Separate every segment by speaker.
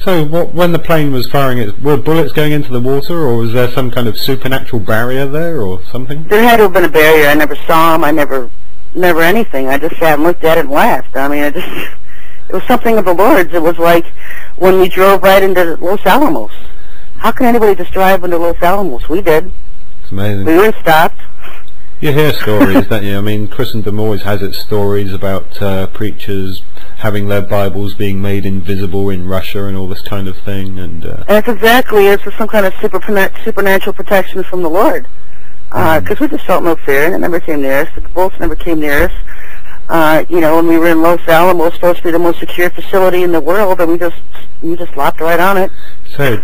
Speaker 1: So when the plane was firing it, were bullets going into the water, or was there some kind of supernatural barrier there, or something?
Speaker 2: There had to have been a barrier. I never saw them. I never anything. I just sat and looked at it and laughed. I mean, it was something of the Lord's. It was like when we drove right into Los Alamos. How can anybody just drive into Los Alamos? We did.
Speaker 1: It's amazing.
Speaker 2: We weren't stopped.
Speaker 1: You hear stories, don't you? I mean, Christendom always has its stories about preachers having their Bibles being made invisible in Russia and all this kind of thing. And
Speaker 2: that's exactly, it's some kind of supernatural protection from the Lord. Because we just felt no fear, and it never came near us. The bullets never came near us. You know, when we were in Los Alamos, supposed to be the most secure facility in the world, and we just lopped right on it.
Speaker 1: So,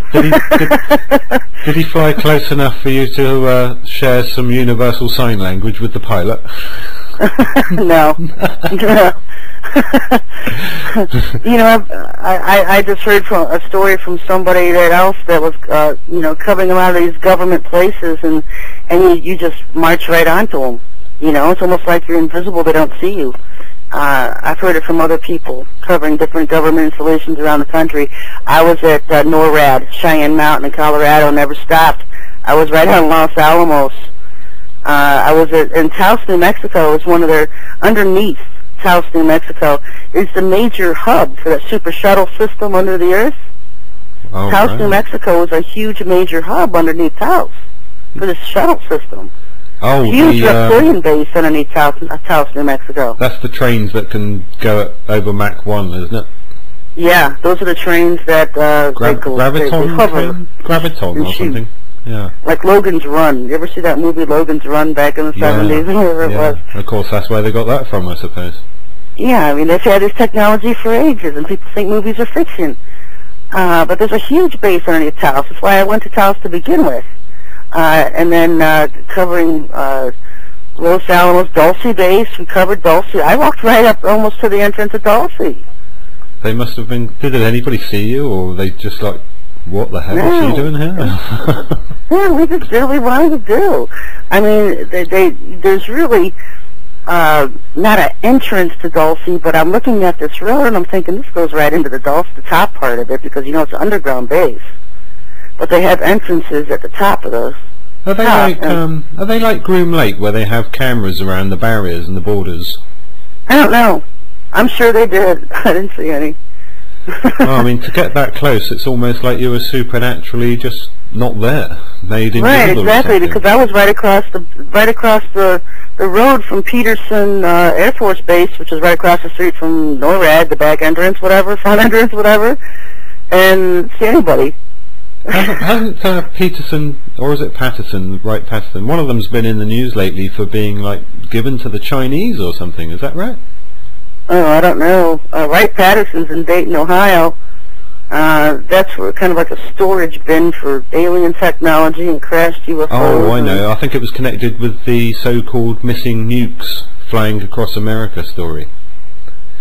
Speaker 1: did he fly close enough for you to share some universal sign language with the pilot?
Speaker 2: No. You know, I just heard from a story from somebody else that was, you know, covering a lot of these government places, and you just march right onto them. You know, it's almost like you're invisible; they don't see you. I've heard it from other people covering different government installations around the country. I was at NORAD, Cheyenne Mountain in Colorado, never stopped. I was right on Los Alamos. I was in Taos, New Mexico. It was one of their, underneath Taos, New Mexico, is the major hub for that super shuttle system under the earth.
Speaker 1: Oh,
Speaker 2: Taos,
Speaker 1: right.
Speaker 2: New Mexico is a huge major hub underneath Taos for this shuttle system.
Speaker 1: Oh,
Speaker 2: huge reptilian base underneath Taos, New Mexico.
Speaker 1: That's the trains that can go over Mach 1, isn't it?
Speaker 2: Yeah, those are the trains that
Speaker 1: Graviton or
Speaker 2: shoot.
Speaker 1: something. Yeah.
Speaker 2: Like Logan's Run. You ever see that movie Logan's Run back in the 70s, whatever it was?
Speaker 1: Of course, that's where they got that from, I suppose.
Speaker 2: Yeah, I mean, they've had this technology for ages, and people think movies are fiction. But there's a huge base underneath Taos. That's why I went to Taos to begin with. And then covering Los Alamos, Dulce base. We covered Dulce. I walked right up almost to the entrance of Dulce.
Speaker 1: They must have been... Did anybody see you, or were they just like, what the hell is she doing here?
Speaker 2: Yeah, we just did what we wanted to do. I mean, there's really not an entrance to Dulce, but I'm looking at this road and I'm thinking this goes right into the Dulce, the top part of it, because, you know, it's an underground base. But they have entrances at the top of those.
Speaker 1: Are they like Groom Lake, where they have cameras around the barriers and the borders?
Speaker 2: I don't know. I'm sure they did. I didn't see any.
Speaker 1: Well, I mean, to get that close, it's almost like you were supernaturally just not there. Made invisible.
Speaker 2: Right, exactly. Because I was right across the road from Peterson Air Force Base, which is right across the street from NORAD, the back entrance, whatever, front entrance, whatever, and see anybody.
Speaker 1: Hasn't Peterson, or is it Patterson, Wright Patterson, one of them's been in the news lately for being, like, given to the Chinese or something, is that right?
Speaker 2: Oh, I don't know. Wright Patterson's in Dayton, Ohio. That's where, kind of like a storage bin for alien technology and crashed UFOs.
Speaker 1: Oh, I know. I think it was connected with the so-called missing nukes flying across America story.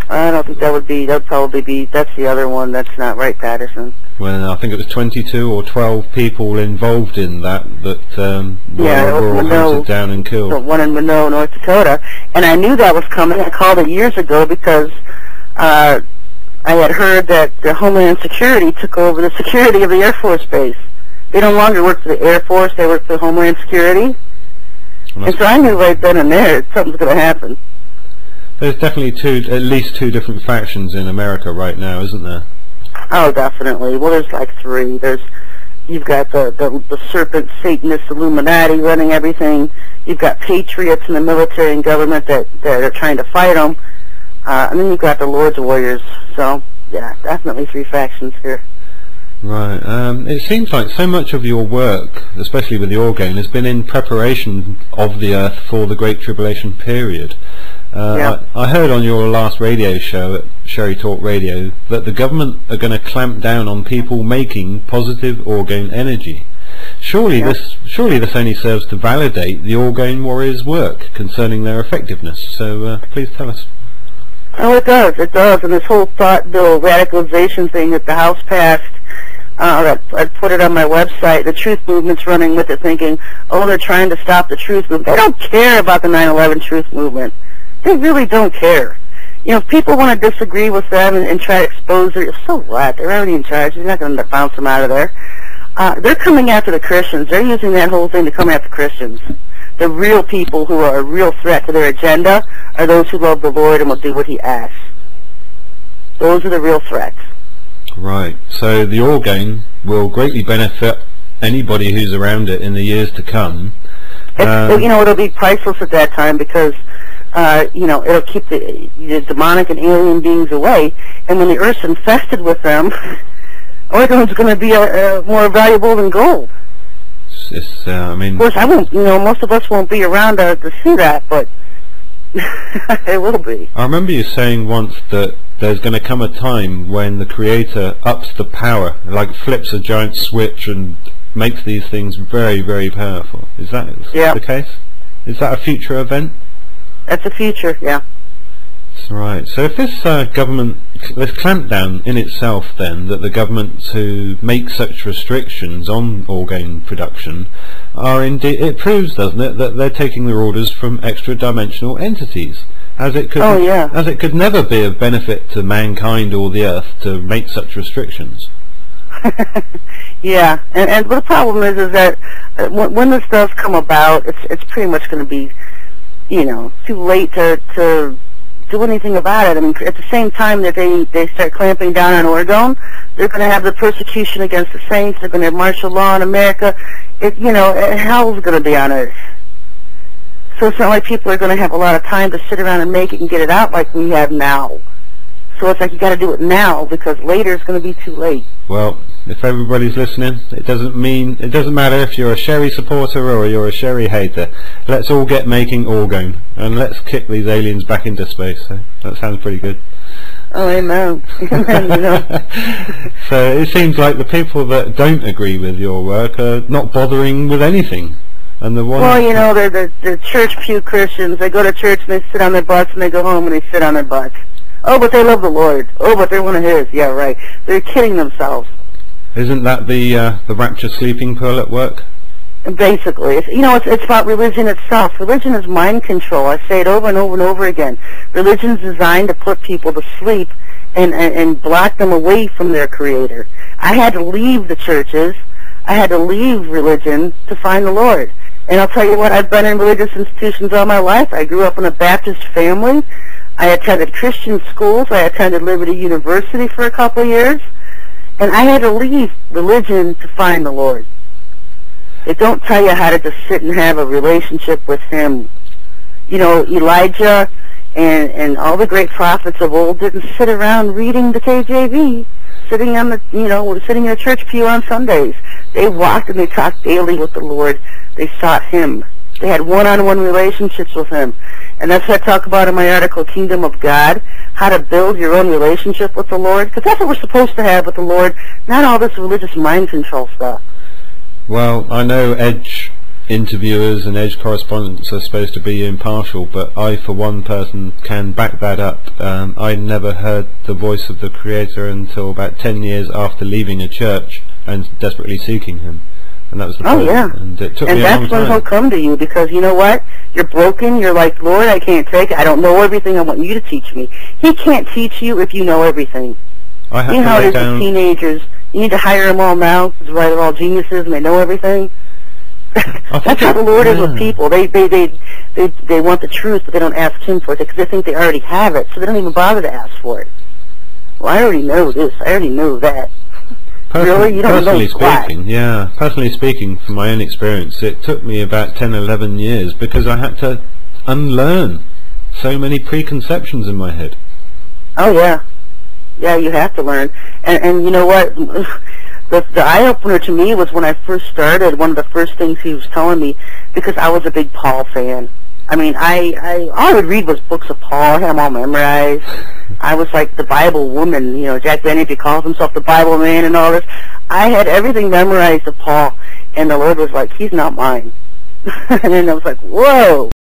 Speaker 2: I don't think that would probably be, that's the other one. That's not Wright Patterson.
Speaker 1: Well, I think it was 22 or 12 people involved in that were all hunted down and killed.
Speaker 2: The one in Minot, North Dakota. And I knew that was coming. I called it years ago because I had heard that the Homeland Security took over the security of the Air Force Base. They no longer work for the Air Force, they work for Homeland Security. And so I knew right then and there something's going to happen.
Speaker 1: There's definitely at least two different factions in America right now, isn't there?
Speaker 2: Oh, definitely. Well, there's like three. You've got the serpent Satanist Illuminati running everything. You've got patriots in the military and government that are trying to fight them. And then you've got the Lord's warriors. So, yeah, definitely three factions here.
Speaker 1: Right. It seems like so much of your work, especially with the organe, has been in preparation of the Earth for the Great Tribulation period.
Speaker 2: Yeah.
Speaker 1: I heard on your last radio show at Sherry Talk Radio that the government are going to clamp down on people making positive organe energy. Surely this only serves to validate the organe warriors' work concerning their effectiveness. So please tell us.
Speaker 2: Oh, it does. It does. And this whole thought bill radicalization thing that the House passed, I put it on my website. The Truth Movement's running with it, thinking, oh, they're trying to stop the Truth Movement. They don't care about the 9/11 Truth Movement. They really don't care. if people want to disagree with them and try to expose it, so what? They're already in charge. They're not going to bounce them out of there. They're coming after the Christians. They're using that whole thing to come after Christians. The real people who are a real threat to their agenda are those who love the Lord and will do what He asks. Those are the real threats.
Speaker 1: Right. So the organe will greatly benefit anybody who's around it in the years to come.
Speaker 2: It'll be priceless at that time because, it'll keep the demonic and alien beings away. And when the earth's infested with them, organe's going to be more valuable than gold. Of course, I won't. Most of us won't be around to see that, but it will be.
Speaker 1: I remember you saying once that there's going to come a time when the Creator ups the power, like flips a giant switch and makes these things very, very powerful. Is that the case? Is that a future event?
Speaker 2: That's a future, yeah.
Speaker 1: That's right. So if this this clampdown in itself then, that the governments who make such restrictions on organe production are indeed, it proves, doesn't it, that they're taking their orders from extra-dimensional entities, as it could never be of benefit to mankind or the earth to make such restrictions.
Speaker 2: Yeah, and the problem is that when this does come about, it's pretty much going to be, too late to do anything about it. I mean, at the same time that they start clamping down on orgone, they're going to have the persecution against the saints. They're going to have martial law in America. Hell's going to be on earth. So it's not like people are going to have a lot of time to sit around and make it and get it out like we have now. So it's like you got to do it now because later it's going to be too late.
Speaker 1: Well, if everybody's listening, it doesn't matter if you're a Sherry supporter or you're a Sherry hater. Let's all get making orgone and let's kick these aliens back into space. So that sounds pretty good.
Speaker 2: Oh, amen.
Speaker 1: So it seems like the people that don't agree with your work are not bothering with anything. And the ones
Speaker 2: they're church pew Christians. They go to church and they sit on their butts and they go home and they sit on their butts. Oh, but they love the Lord. Oh, but they're one of His. Yeah, right. They're kidding themselves.
Speaker 1: Isn't that the rapture sleeping pill at work?
Speaker 2: Basically, it's about religion itself. Religion is mind control. I say it over and over and over again. Religion's designed to put people to sleep and block them away from their Creator. I had to leave the churches. I had to leave religion to find the Lord. And I'll tell you what, I've been in religious institutions all my life. I grew up in a Baptist family. I attended Christian schools. I attended Liberty University for a couple of years. And I had to leave religion to find the Lord. They don't tell you how to just sit and have a relationship with Him. Elijah and all the great prophets of old didn't sit around reading the KJV, sitting in a church pew on Sundays. They walked and they talked daily with the Lord. They sought Him. They had one-on-one relationships with Him. And that's what I talk about in my article, Kingdom of God, how to build your own relationship with the Lord, because that's what we're supposed to have with the Lord, not all this religious mind control stuff.
Speaker 1: Well, I know Edge interviewers and Edge correspondents are supposed to be impartial, but I, for one person, can back that up. I never heard the voice of the Creator until about 10 years after leaving a church and desperately seeking Him. And that was the problem.
Speaker 2: Yeah.
Speaker 1: And it took me a long time.
Speaker 2: And that's when He'll come to you, because you know what? You're broken. You're like, Lord, I can't take it. I don't know everything. I want you to teach me. He can't teach you if you know everything.
Speaker 1: I have to lay down.
Speaker 2: With teenagers, you need to hire them all now because they're all geniuses and they know everything. That's how the Lord is with people. They want the truth, but they don't ask Him for it because they think they already have it, so they don't even bother to ask for it. Well, I already know this. I already know that. Really? You don't know
Speaker 1: personally speaking, from my own experience, it took me about 10, 11 years because I had to unlearn so many preconceptions in my head.
Speaker 2: Oh, yeah. Yeah, you have to learn. And you know what? The eye-opener to me was when I first started, one of the first things he was telling me, because I was a big Paul fan. I mean, all I would read was books of Paul. I had them all memorized. I was like the Bible woman. Jack Benny calls himself the Bible man and all this. I had everything memorized of Paul, and the Lord was like, He's not mine. And then I was like, whoa.